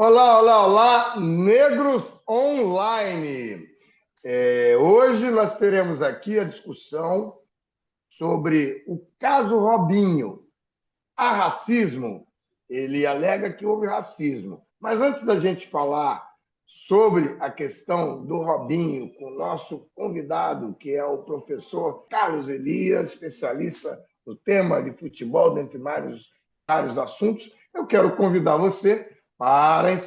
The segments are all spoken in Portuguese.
Olá, olá, olá, negros online. Hoje nós teremos aqui a discussão sobre o caso Robinho. Há racismo? Ele alega que houve racismo. Mas antes da gente falar sobre a questão do Robinho, com o nosso convidado, que é o professor Carlos Elias, especialista no tema de futebol, dentre vários assuntos, eu quero convidar você para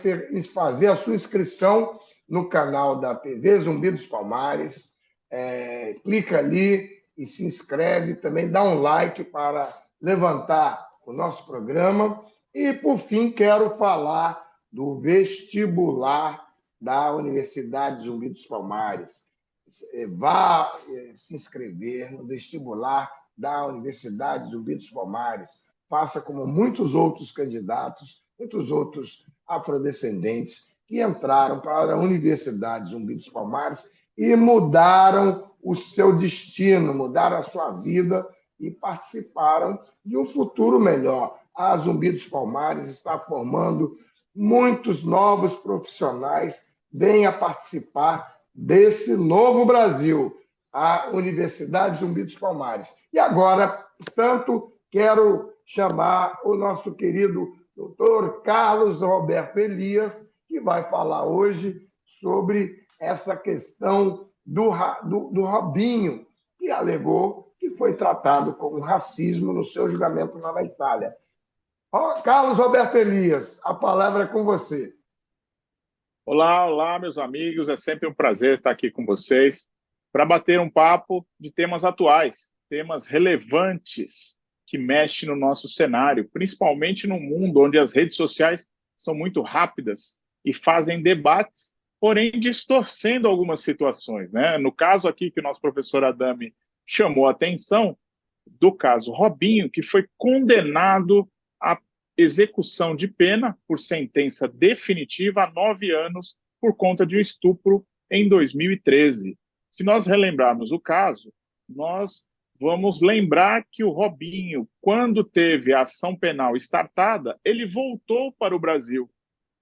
fazer a sua inscrição no canal da TV Zumbi dos Palmares. Clica ali e se inscreve, também dá um like para levantar o nosso programa. E, por fim, quero falar do vestibular da Universidade Zumbi dos Palmares. Vá se inscrever no vestibular da Universidade Zumbi dos Palmares. Faça como muitos outros candidatos, muitos outros afrodescendentes que entraram para a Universidade Zumbi dos Palmares e mudaram o seu destino, mudaram a sua vida e participaram de um futuro melhor. A Zumbi dos Palmares está formando muitos novos profissionais. Venha participar desse novo Brasil, a Universidade Zumbi dos Palmares. E agora, portanto, quero chamar o nosso querido doutor Carlos Roberto Elias, que vai falar hoje sobre essa questão do Robinho, que alegou que foi tratado como racismo no seu julgamento lá na Itália. Carlos Roberto Elias, a palavra é com você. Olá, olá, meus amigos. É sempre um prazer estar aqui com vocês para bater um papo de temas atuais, temas relevantes que mexem no nosso cenário, principalmente num mundo onde as redes sociais são muito rápidas e fazem debates, porém distorcendo algumas situações, né? No caso aqui que o nosso professor Adame chamou a atenção, do caso Robinho, que foi condenado a execução de pena por sentença definitiva a 9 anos por conta de um estupro em 2013. Se nós relembrarmos o caso, nós vamos lembrar que o Robinho, quando teve a ação penal startada, ele voltou para o Brasil.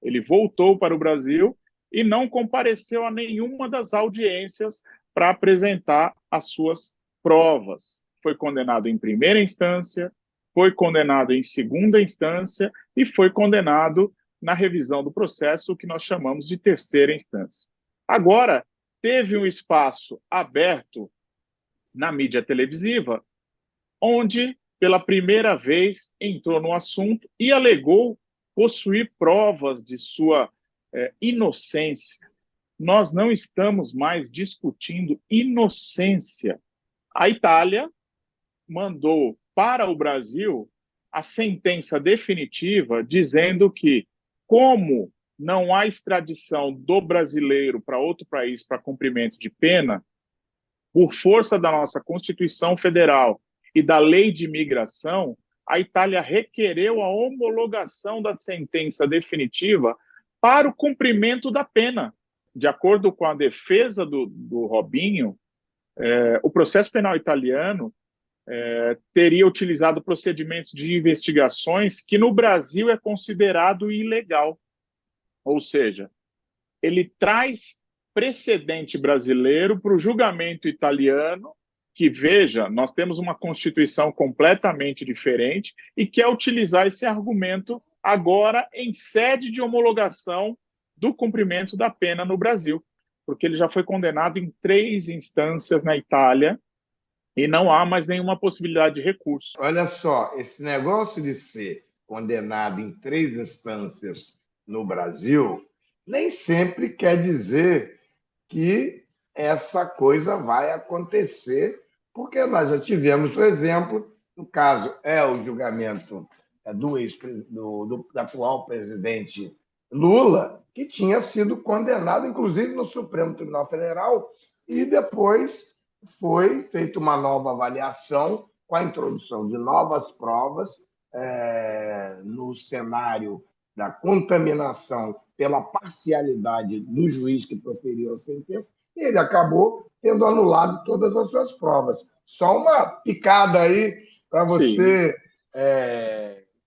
Ele voltou para o Brasil e não compareceu a nenhuma das audiências para apresentar as suas provas. Foi condenado em primeira instância, foi condenado em segunda instância e foi condenado na revisão do processo, o que nós chamamos de terceira instância. Agora, teve um espaço aberto na mídia televisiva, onde, pela primeira vez, entrou no assunto e alegou possuir provas de sua inocência. Nós não estamos mais discutindo inocência. A Itália mandou para o Brasil a sentença definitiva dizendo que, como não há extradição do brasileiro para outro país para cumprimento de pena, por força da nossa Constituição Federal e da Lei de Imigração, a Itália requereu a homologação da sentença definitiva para o cumprimento da pena. De acordo com a defesa do Robinho, o processo penal italiano teria utilizado procedimentos de investigações que no Brasil é considerado ilegal. Ou seja, ele traz precedente brasileiro para o julgamento italiano, que, veja, nós temos uma Constituição completamente diferente e quer utilizar esse argumento agora em sede de homologação do cumprimento da pena no Brasil, porque ele já foi condenado em 3 instâncias na Itália e não há mais nenhuma possibilidade de recurso. Olha só, esse negócio de ser condenado em 3 instâncias no Brasil nem sempre quer dizer que essa coisa vai acontecer, porque nós já tivemos, por exemplo, no caso é o julgamento do atual presidente Lula, que tinha sido condenado, inclusive no Supremo Tribunal Federal, e depois foi feita uma nova avaliação com a introdução de novas provas no cenário da contaminação pela parcialidade do juiz que proferiu a sentença, e ele acabou tendo anulado todas as suas provas. Só uma picada aí para você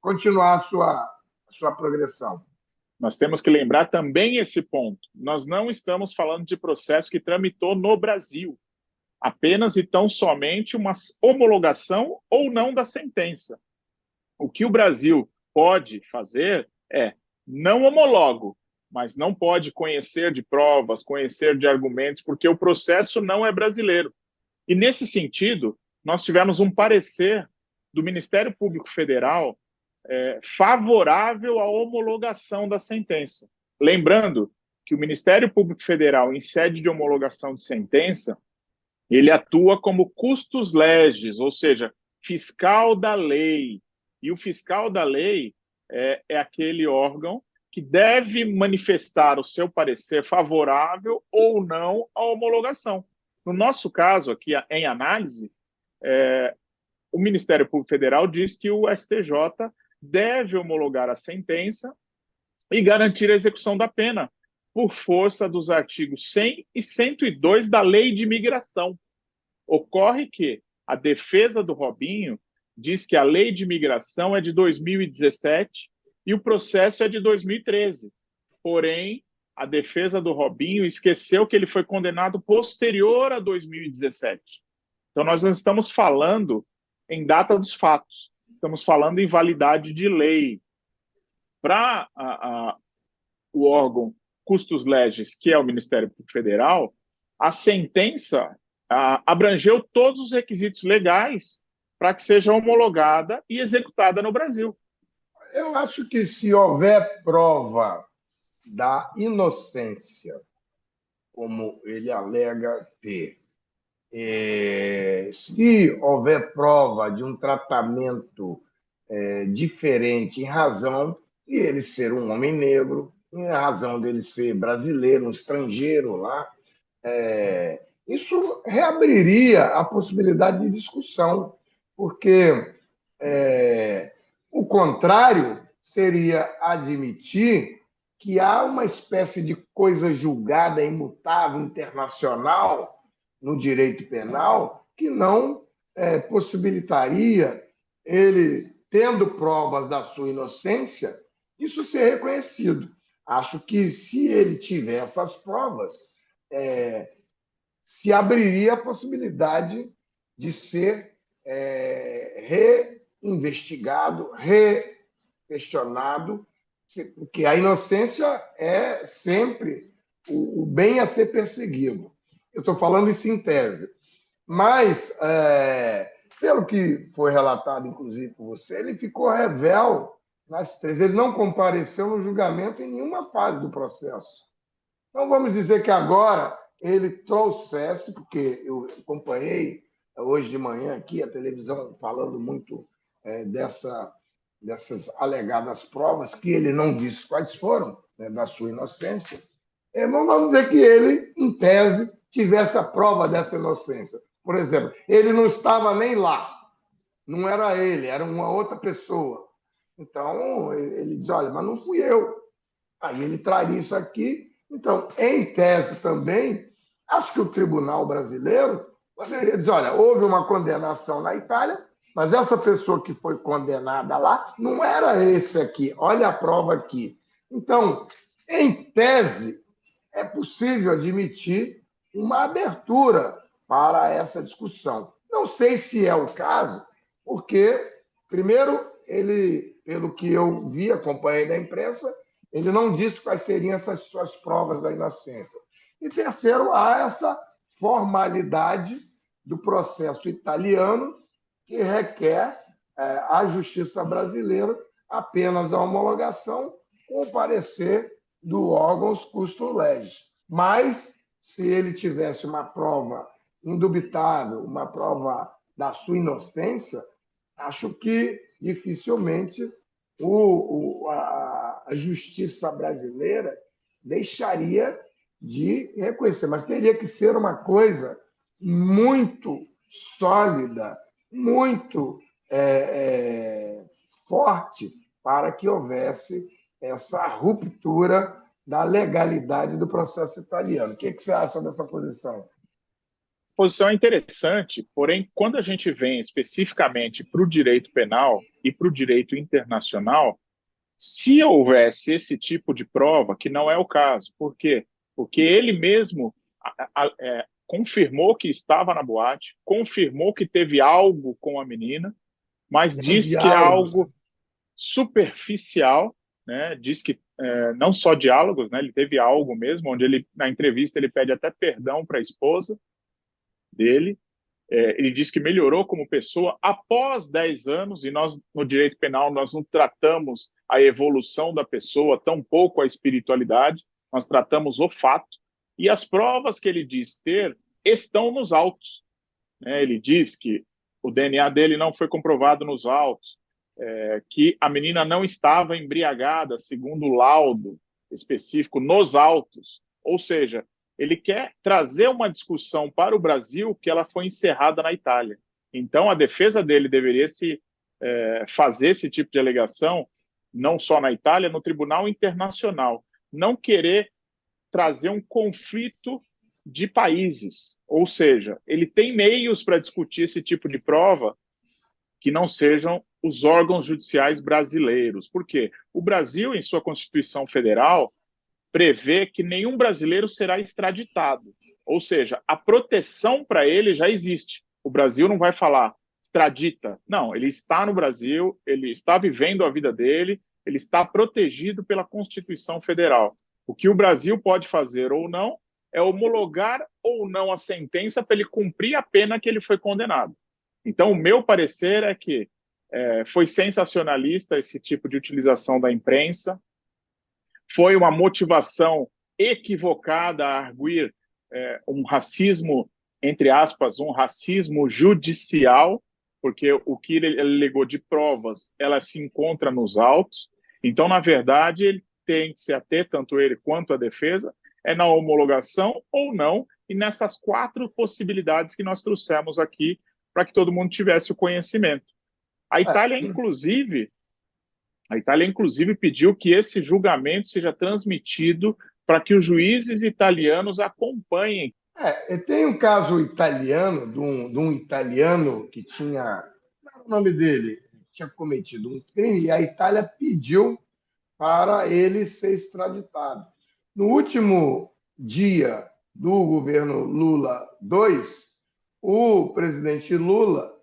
continuar a sua progressão. Nós temos que lembrar também esse ponto. Nós não estamos falando de processo que tramitou no Brasil, apenas e tão somente uma homologação ou não da sentença. O que o Brasil pode fazer é não homologo, mas não pode conhecer de provas, conhecer de argumentos, porque o processo não é brasileiro. E, nesse sentido, nós tivemos um parecer do Ministério Público Federal favorável à homologação da sentença. Lembrando que o Ministério Público Federal, em sede de homologação de sentença, ele atua como custos legis, ou seja, fiscal da lei. E o fiscal da lei é aquele órgão que deve manifestar o seu parecer favorável ou não à homologação. No nosso caso, aqui em análise, o Ministério Público Federal diz que o STJ deve homologar a sentença e garantir a execução da pena, por força dos artigos 100 e 102 da Lei de Imigração. Ocorre que a defesa do Robinho diz que a Lei de Imigração é de 2017 e o processo é de 2013. Porém, a defesa do Robinho esqueceu que ele foi condenado posterior a 2017. Então, nós não estamos falando em data dos fatos, estamos falando em validade de lei. Para o órgão custos legis, que é o Ministério Público Federal, a sentença abrangeu todos os requisitos legais para que seja homologada e executada no Brasil. Eu acho que se houver prova da inocência, como ele alega ter, se houver prova de um tratamento diferente em razão de ele ser um homem negro, em razão dele ser brasileiro, um estrangeiro lá, isso reabriria a possibilidade de discussão, porque o contrário seria admitir que há uma espécie de coisa julgada imutável internacional no direito penal que não possibilitaria ele, tendo provas da sua inocência, isso ser reconhecido. Acho que, se ele tiver essas provas, se abriria a possibilidade de ser reinvestigado, questionado, porque a inocência é sempre o bem a ser perseguido. Eu estou falando isso em tese. Mas, pelo que foi relatado, inclusive, por você, ele ficou revel nas três. Ele não compareceu no julgamento em nenhuma fase do processo. Então, vamos dizer que agora ele trouxesse, porque eu acompanhei hoje de manhã aqui a televisão falando muito dessas alegadas provas, que ele não disse quais foram, né, da sua inocência. Vamos dizer que ele, em tese, tivesse a prova dessa inocência. Por exemplo, ele não estava nem lá, não era ele, era uma outra pessoa. Então, ele diz, olha, mas não fui eu. Aí ele traria isso aqui. Então, em tese também, acho que o tribunal brasileiro poderia dizer, olha, houve uma condenação na Itália, mas essa pessoa que foi condenada lá não era esse aqui. Olha a prova aqui. Então, em tese, é possível admitir uma abertura para essa discussão. Não sei se é o caso, porque, primeiro, ele, pelo que eu vi, acompanhei da imprensa, ele não disse quais seriam essas suas provas da inocência. E, terceiro, há essa formalidade do processo italiano que requer a justiça brasileira apenas a homologação com o parecer do órgãos custos legis. Mas, se ele tivesse uma prova indubitável, uma prova da sua inocência, acho que dificilmente a justiça brasileira deixaria de reconhecer. Mas teria que ser uma coisa muito sólida, muito forte, para que houvesse essa ruptura da legalidade do processo italiano. O que você acha dessa posição? A posição é interessante, porém, quando a gente vem especificamente para o direito penal e para o direito internacional, Se houvesse esse tipo de prova, que não é o caso, por quê? Porque ele mesmo confirmou que estava na boate, confirmou que teve algo com a menina, mas Um diz que é diálogos, né? algo superficial, né? Diz que não só diálogos, né? Ele teve algo mesmo, onde ele, na entrevista, ele pede até perdão para a esposa dele. Ele diz que melhorou como pessoa após 10 anos, e nós, no direito penal, nós não tratamos a evolução da pessoa, tampouco a espiritualidade, nós tratamos o fato. E as provas que ele diz ter estão nos autos, né? Ele diz que o DNA dele não foi comprovado nos autos, que a menina não estava embriagada, segundo o laudo específico, nos autos. Ou seja, ele quer trazer uma discussão para o Brasil que ela foi encerrada na Itália. Então, a defesa dele deveria fazer esse tipo de alegação, não só na Itália, no Tribunal Internacional. Não querer trazer um conflito de países. Ou seja, ele tem meios para discutir esse tipo de prova que não sejam os órgãos judiciais brasileiros. Por quê? O Brasil, em sua Constituição Federal, prevê que nenhum brasileiro será extraditado. Ou seja, a proteção para ele já existe. O Brasil não vai falar extradita. Não, ele está no Brasil, ele está vivendo a vida dele, ele está protegido pela Constituição Federal. O que o Brasil pode fazer ou não é homologar ou não a sentença para ele cumprir a pena que ele foi condenado. Então, o meu parecer é que foi sensacionalista esse tipo de utilização da imprensa, foi uma motivação equivocada a arguir um racismo, entre aspas, um racismo judicial, porque o que ele alegou de provas, ela se encontra nos autos. Então, na verdade, ele tem que se ater, tanto ele quanto a defesa, na homologação ou não, e nessas 4 possibilidades que nós trouxemos aqui para que todo mundo tivesse o conhecimento. A Itália, inclusive, pediu que esse julgamento seja transmitido para que os juízes italianos acompanhem. Tem um caso italiano, de um italiano que tinha, qual era o nome dele, tinha cometido um crime, e a Itália pediu para ele ser extraditado. No último dia do governo Lula II, o presidente Lula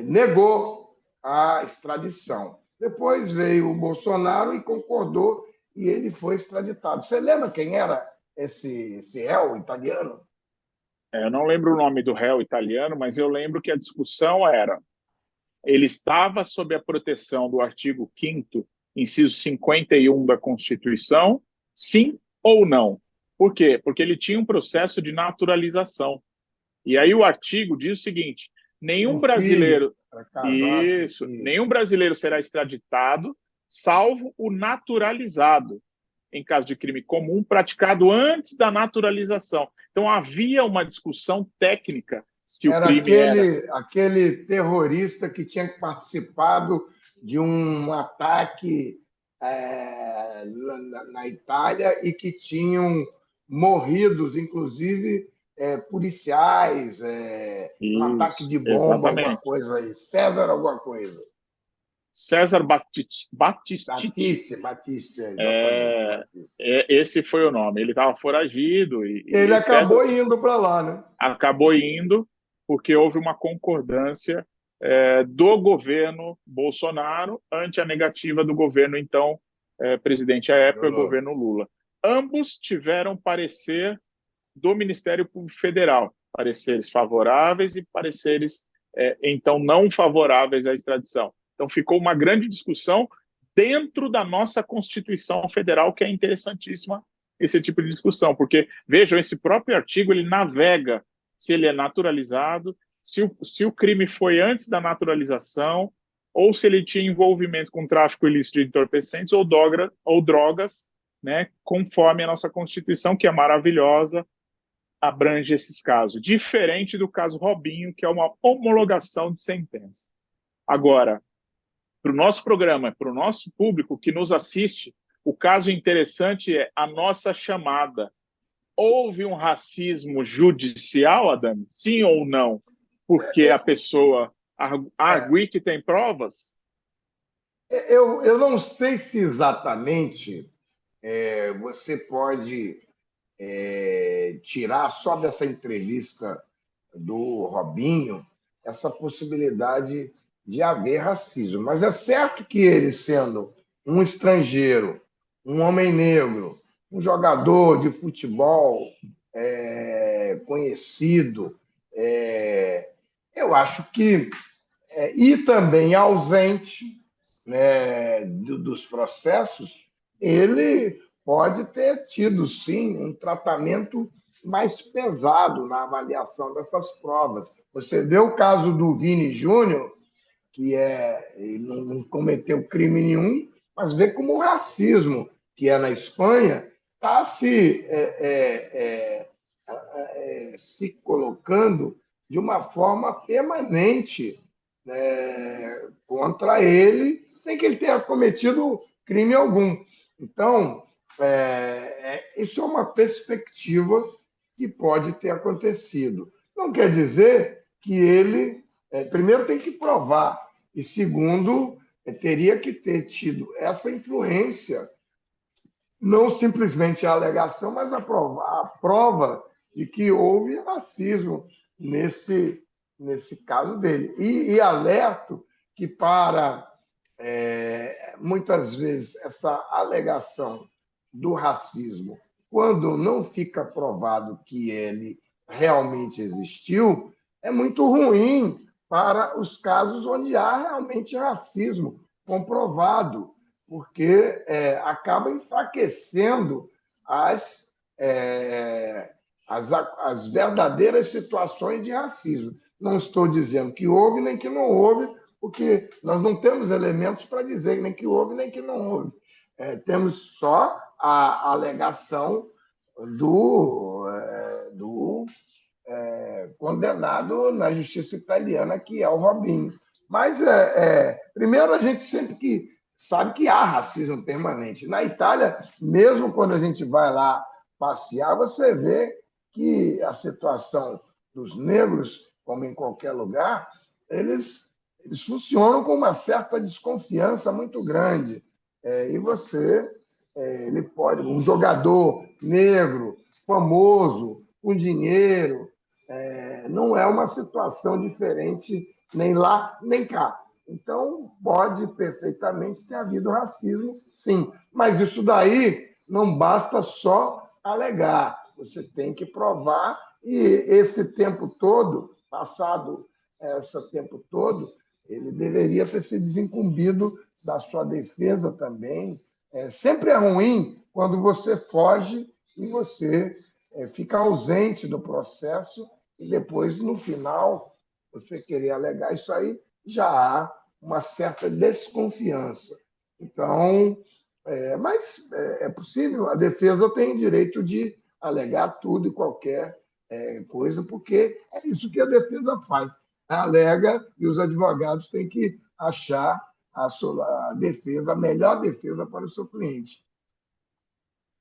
negou a extradição. Depois veio o Bolsonaro e concordou, e ele foi extraditado. Você lembra quem era esse réu italiano? Eu não lembro o nome do réu italiano, mas eu lembro que a discussão era: ele estava sob a proteção do artigo 5º, inciso 51 da Constituição, sim ou não? Por quê? Porque ele tinha um processo de naturalização. E aí o artigo diz o seguinte: nenhum Um filho brasileiro, para casar com filho. nenhum brasileiro será extraditado, salvo o naturalizado, em caso de crime comum praticado antes da naturalização. Então havia uma discussão técnica se o Era crime era. aquele terrorista que tinha participado de um ataque na Itália e que tinham morridos, inclusive, policiais, um ataque Isso, de bomba, alguma exatamente. coisa aí. César, alguma coisa. César Battisti. Batista, exatamente. Batista. Esse foi o nome. Ele estava foragido e Ele etc. acabou indo para lá, né? Acabou indo porque houve uma concordância do governo Bolsonaro ante a negativa do governo, então, presidente à época, governo Lula. Ambos tiveram parecer do Ministério Público Federal, pareceres favoráveis e pareceres, então, não favoráveis à extradição. Então, ficou uma grande discussão dentro da nossa Constituição Federal, que é interessantíssima esse tipo de discussão, porque, vejam, esse próprio artigo, ele navega se ele é naturalizado, se o crime foi antes da naturalização, ou se ele tinha envolvimento com tráfico ilícito de entorpecentes ou drogas, né, conforme a nossa Constituição, que é maravilhosa, abrange esses casos, diferente do caso Robinho, que é uma homologação de sentença. Agora, para o nosso programa, para o nosso público que nos assiste, o caso interessante é a nossa chamada. Houve um racismo judicial, Adame? Sim ou não? Porque a pessoa argue que tem provas? Eu não sei se exatamente você pode tirar só dessa entrevista do Robinho essa possibilidade de haver racismo. Mas é certo que ele, sendo um estrangeiro, um homem negro, um jogador de futebol conhecido, eu acho que e também ausente, né, dos processos, ele pode ter tido, sim, um tratamento mais pesado na avaliação dessas provas. Você vê o caso do Vini Júnior, que ele não cometeu crime nenhum, mas vê como o racismo, que é na Espanha, está se colocando de uma forma permanente, contra ele, sem que ele tenha cometido crime algum. Então, isso é uma perspectiva que pode ter acontecido. Não quer dizer que ele, primeiro, tem que provar, e segundo, teria que ter tido essa influência, não simplesmente a alegação, mas a prova de que houve racismo nesse caso dele. E alerto que, para muitas vezes, essa alegação do racismo, quando não fica provado que ele realmente existiu, é muito ruim para os casos onde há realmente racismo comprovado, porque acaba enfraquecendo as, é, as verdadeiras situações de racismo. Não estou dizendo que houve nem que não houve, porque nós não temos elementos para dizer nem que houve nem que não houve. Temos só a alegação do condenado na justiça italiana, que é o Robinho. Mas, primeiro, a gente sempre sabe que há racismo permanente. Na Itália, mesmo quando a gente vai lá passear, você vê que a situação dos negros, como em qualquer lugar, eles funcionam com uma certa desconfiança muito grande. E você, ele pode, um jogador negro, famoso, com dinheiro, não é uma situação diferente nem lá nem cá. Então, pode perfeitamente ter havido racismo, sim. Mas isso daí não basta só alegar. Você tem que provar, e esse tempo todo, passado esse tempo todo, ele deveria ter se desincumbido da sua defesa também. Sempre é ruim quando você foge e você fica ausente do processo e depois, no final, você querer alegar isso aí, já há uma certa desconfiança. Então, mas é possível, a defesa tem direito de alegar tudo e qualquer coisa, porque é isso que a defesa faz. Alega e os advogados têm que achar a defesa, a melhor defesa para o seu cliente.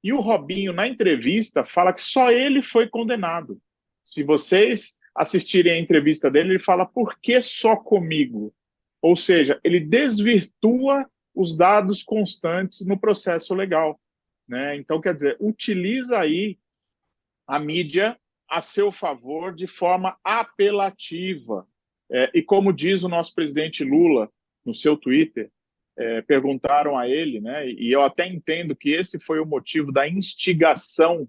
E o Robinho, na entrevista, fala que só ele foi condenado. Se vocês assistirem a entrevista dele, ele fala: por que só comigo? Ou seja, ele desvirtua os dados constantes no processo legal, né? Então, quer dizer, utiliza aí a mídia a seu favor de forma apelativa. E como diz o nosso presidente Lula no seu Twitter, perguntaram a ele, né, e eu até entendo que esse foi o motivo da instigação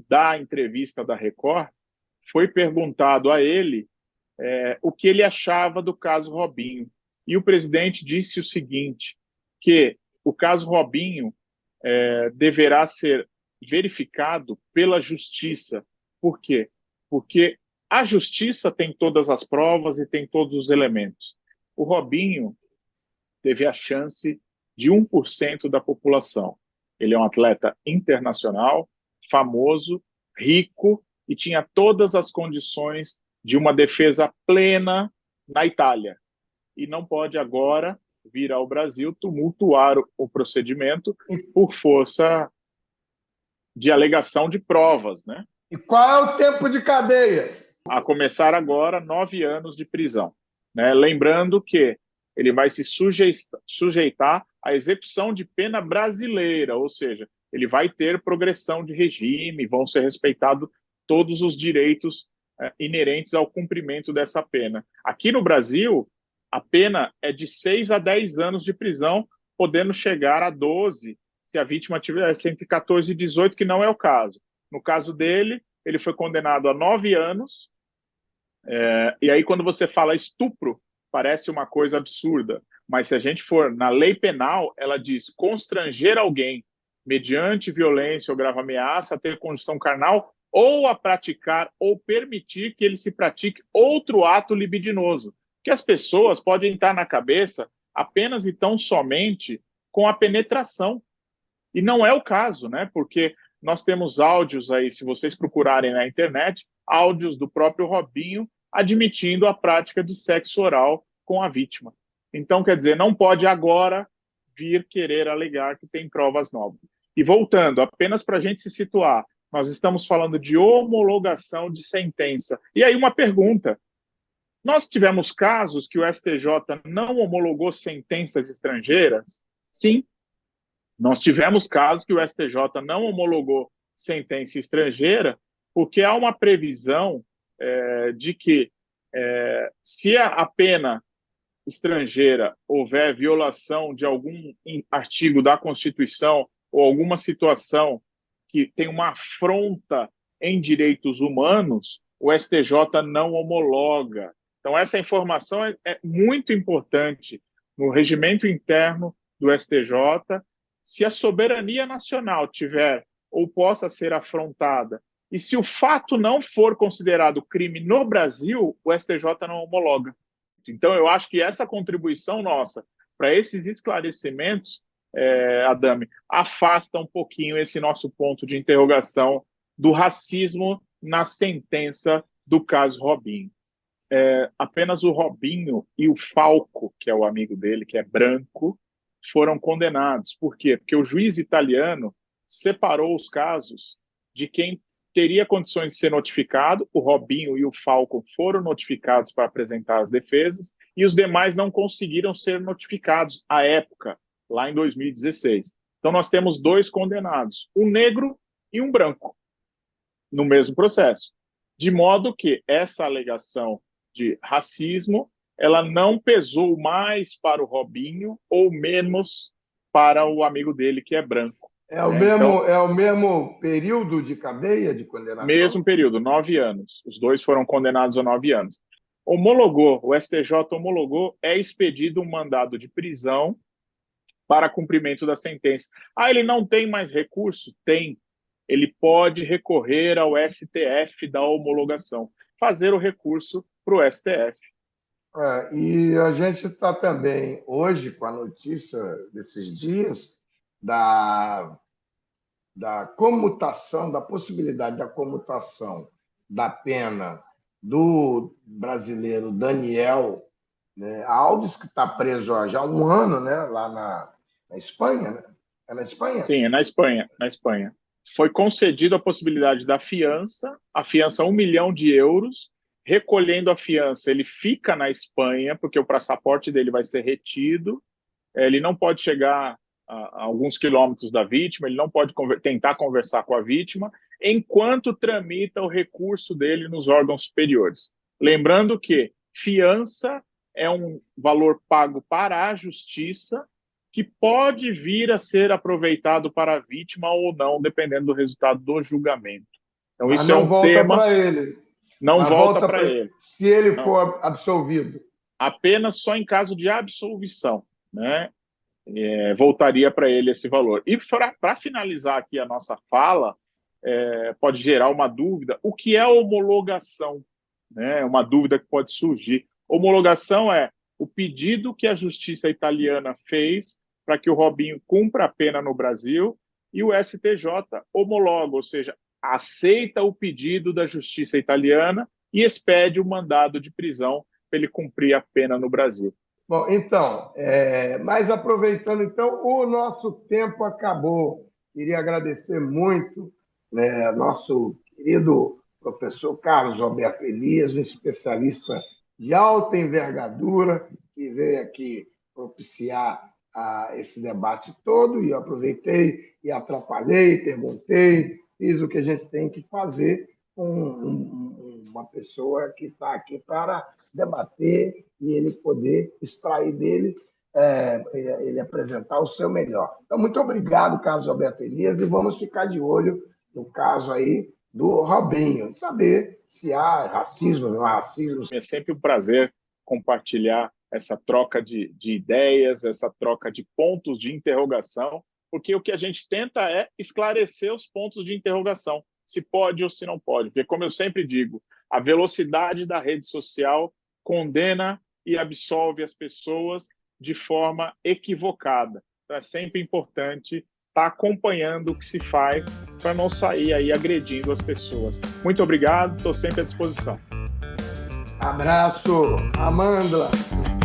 da entrevista da Record, foi perguntado a ele o que ele achava do caso Robinho. E o presidente disse o seguinte, que o caso Robinho deverá ser verificado pela justiça. Por quê? Porque a justiça tem todas as provas e tem todos os elementos. O Robinho teve a chance de 1% da população. Ele é um atleta internacional, famoso, rico e tinha todas as condições de uma defesa plena na Itália. E não pode agora vir ao Brasil tumultuar o procedimento por força de alegação de provas, né? E qual é o tempo de cadeia? A começar agora, 9 anos de prisão. Né? Lembrando que ele vai se sujeitar à execução de pena brasileira, ou seja, ele vai ter progressão de regime, vão ser respeitados todos os direitos inerentes ao cumprimento dessa pena. Aqui no Brasil, a pena é de 6 a 10 anos de prisão, podendo chegar a 12, se a vítima tivesse entre 14 e 18, que não é o caso. No caso dele, ele foi condenado a 9 anos, e aí quando você fala estupro, parece uma coisa absurda, mas se a gente for na lei penal, ela diz constranger alguém mediante violência ou grave ameaça a ter condição carnal ou a praticar ou permitir que ele se pratique outro ato libidinoso, que as pessoas podem estar na cabeça apenas e tão somente com a penetração. E não é o caso, né? Porque nós temos áudios aí, se vocês procurarem na internet, áudios do próprio Robinho admitindo a prática de sexo oral com a vítima. Então, quer dizer, não pode agora vir querer alegar que tem provas novas. E voltando, apenas para a gente se situar, nós estamos falando de homologação de sentença. E aí uma pergunta, nós tivemos casos que o STJ não homologou sentenças estrangeiras? Sim. Nós tivemos casos que o STJ não homologou sentença estrangeira porque há uma previsão de que se a pena estrangeira houver violação de algum artigo da Constituição ou alguma situação que tem uma afronta em direitos humanos, o STJ não homologa. Então, essa informação é muito importante no regimento interno do STJ. Se a soberania nacional tiver ou possa ser afrontada, e se o fato não for considerado crime no Brasil, o STJ não homologa. Então, eu acho que essa contribuição nossa para esses esclarecimentos, Adame, afasta um pouquinho esse nosso ponto de interrogação do racismo na sentença do caso Robinho. Apenas o Robinho e o Falco, que é o amigo dele, que é branco, foram condenados. Por quê? Porque o juiz italiano separou os casos de quem teria condições de ser notificado, o Robinho e o Falco foram notificados para apresentar as defesas, e os demais não conseguiram ser notificados à época, lá em 2016. Então nós temos 2 condenados, um negro e um branco, no mesmo processo. De modo que essa alegação de racismo, ela não pesou mais para o Robinho ou menos para o amigo dele, que é branco. É o mesmo período de cadeia de condenação? Mesmo período, 9 anos. Os 2 foram condenados a 9 anos. Homologou, o STJ homologou, é expedido um mandado de prisão para cumprimento da sentença. Ele não tem mais recurso? Tem. Ele pode recorrer ao STF da homologação, fazer o recurso para o STF. E a gente está também, hoje, com a notícia desses dias, da comutação, da possibilidade da comutação da pena do brasileiro Daniel, né, Alves, que está preso já há 1 ano, né, lá na Espanha. Né? É na Espanha? Sim, é na Espanha. Na Espanha. Foi concedido a possibilidade da fiança, a fiança 1 milhão de euros, recolhendo a fiança, ele fica na Espanha, porque o passaporte dele vai ser retido, ele não pode chegar a alguns quilômetros da vítima, ele não pode tentar conversar com a vítima, enquanto tramita o recurso dele nos órgãos superiores. Lembrando que fiança é um valor pago para a justiça que pode vir a ser aproveitado para a vítima ou não, dependendo do resultado do julgamento. Então, Mas isso não é um volta tema... para ele. Não volta para ele. Se ele for absolvido. Apenas só em caso de absolvição, né? Voltaria para ele esse valor. E para finalizar aqui a nossa fala, pode gerar uma dúvida. O que é homologação? Né? Uma dúvida que pode surgir. Homologação é o pedido que a justiça italiana fez para que o Robinho cumpra a pena no Brasil e o STJ homologa, ou seja, aceita o pedido da justiça italiana e expede o mandado de prisão para ele cumprir a pena no Brasil. Bom, então, mas aproveitando, então, o nosso tempo acabou. Queria agradecer muito, né, nosso querido professor Carlos Alberto Elias, um especialista de alta envergadura, que veio aqui propiciar esse debate todo, e eu aproveitei e atrapalhei, perguntei, fiz o que a gente tem que fazer com uma pessoa que está aqui para debater e ele poder extrair dele, ele apresentar o seu melhor. Então, muito obrigado, Carlos Alberto Elias, e vamos ficar de olho no caso aí do Robinho, saber se há racismo, não há racismo. É sempre um prazer compartilhar essa troca de ideias, essa troca de pontos de interrogação, porque o que a gente tenta é esclarecer os pontos de interrogação, se pode ou se não pode. Porque, como eu sempre digo, a velocidade da rede social condena e absolve as pessoas de forma equivocada. Então, é sempre importante estar acompanhando o que se faz para não sair aí agredindo as pessoas. Muito obrigado, estou sempre à disposição. Abraço, Amanda.